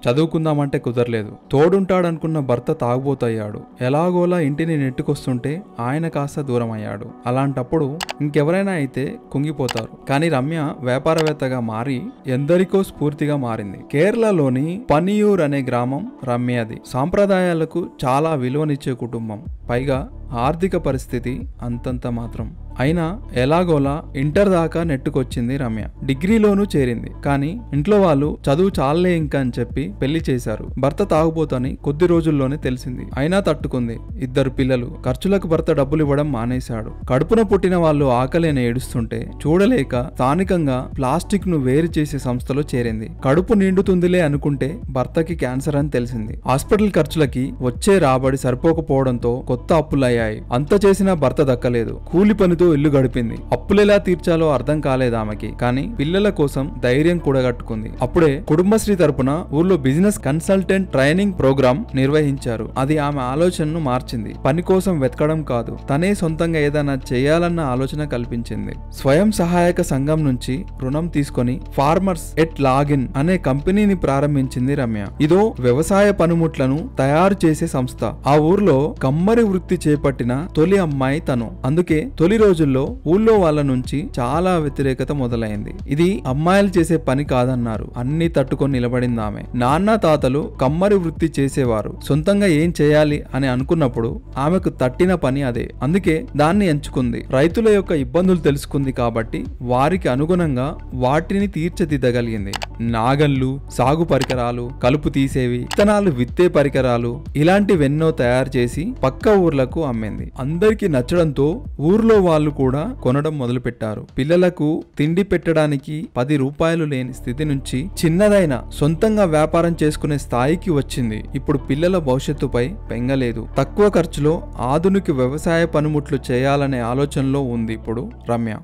చదువుకుందామంటే కుదరలేదు. తోడుంటాడనుకున్న భర్త తాగుబోతయ్యాడు. ఎలాగోలా ఇంటిని నెట్టుకొస్తుంటే ఆయన కాస్త దూరం అయ్యాడు. అలాంటప్పుడు ఇంకెవరైనా అయితే కుంగిపోతారు. కానీ రమ్య వ్యాపారవేత్తగా మారి ఎందరికో స్ఫూర్తిగా మారింది. కేరళలోని పనియూర్ అనే గ్రామం రమ్యది. సాంప్రదాయాలకు చాలా విలువనిచ్చే కుటుంబం. పైగా ఆర్థిక పరిస్థితి అంతంత మాత్రం. అయినా ఎలాగోలా ఇంటర్ దాకా నెట్టుకొచ్చింది రమ్య. డిగ్రీలోనూ చేరింది. కానీ ఇంట్లో వాళ్ళు చదువు చాలే ఇంకా అని చెప్పి పెళ్లి చేశారు. భర్త తాగుబోతని కొద్ది రోజుల్లోనే తెలిసింది. అయినా తట్టుకుంది. 2 పిల్లలు. ఖర్చులకు భర్త డబ్బులు ఇవ్వడం మానేశాడు. కడుపున పుట్టిన వాళ్ళు ఆకలిని ఏడుస్తుంటే చూడలేక స్థానికంగా ప్లాస్టిక్ ను వేరు చేసే సంస్థలో చేరింది. కడుపు నిండుతుందిలే అనుకుంటే భర్తకి క్యాన్సర్ అని తెలిసింది. హాస్పిటల్ ఖర్చులకి వచ్చే రాబడి సరిపోకపోవడంతో కొత్త అప్పులయ్యాయి. అంత చేసినా భర్త దక్కలేదు. కూలి పనితో ఇల్లు గడిపింది. అప్పులెలా తీర్చాలో అర్థం కాలేదు ఆమెకి. కానీ పిల్లల కోసం ధైర్యం కూడగట్టుకుంది. అప్పుడే కుటుంబశ్రీ తరపున ఊర్లో బిజినెస్ కన్సల్టెంట్ ట్రైనింగ్ ప్రోగ్రామ్ నిర్వహించారు. అది ఆమె ఆలోచనను మార్చింది. పని కోసం వెతకడం కాదు, తనే సొంతంగా ఏదైనా చేయాలన్న ఆలోచన కల్పించింది. స్వయం సహాయక సంఘం నుంచి రుణం తీసుకొని ఫార్మర్స్ ఎట్ లాగిన్ అనే కంపెనీని ప్రారంభించింది రమ్య. ఇదో వ్యవసాయ పనిముట్లను తయారు చేసే సంస్థ. ఆ ఊర్లో కమ్మరి వృత్తి చేపట్టిన తొలి అమ్మాయి తను. అందుకే తొలి రోజుల్లో ఊళ్ళో వాళ్ళ నుంచి చాలా వ్యతిరేకత మొదలైంది. ఇది అమ్మాయిలు చేసే పని కాదన్నారు. అన్ని తట్టుకొని నిలబడింది ఆమె. నాన్న తాతలు కమ్మరి వృత్తి చేసేవారు. సొంతంగా ఏం చేయాలి అని అనుకున్నప్పుడు ఆమెకు తట్టిన పని అదే. అందుకే దాన్ని ఎంచుకుంది. రైతుల యొక్క ఇబ్బందులు తెలుసుకుంది కాబట్టి వారికి అనుగుణంగా వాటిని తీర్చిదిద్దగలిగింది. నాగళ్లు, సాగు పరికరాలు, కలుపు తీసేవి, విత్తనాలు విత్తే పరికరాలు ఇలాంటివెన్నో తయారు చేసి పక్క ఊర్లకు అమ్మింది. అందరికీ నచ్చడంతో ఊర్లో వాళ్ళు కూడా కొనడం మొదలుపెట్టారు. పిల్లలకు తిండి పెట్టడానికి 10 రూపాయలు లేని స్థితి నుంచి చిన్నదైన సొంతంగా వ్యాపారం చేసుకునే స్థాయికి వచ్చింది. ఇప్పుడు పిల్లల భవిష్యత్తుపై బెంగలేదు. తక్కువ ఖర్చులో ఆధునిక వ్యవసాయ పనిముట్లు చేయాలనే ఆలోచనలో ఉంది ఇప్పుడు రమ్య.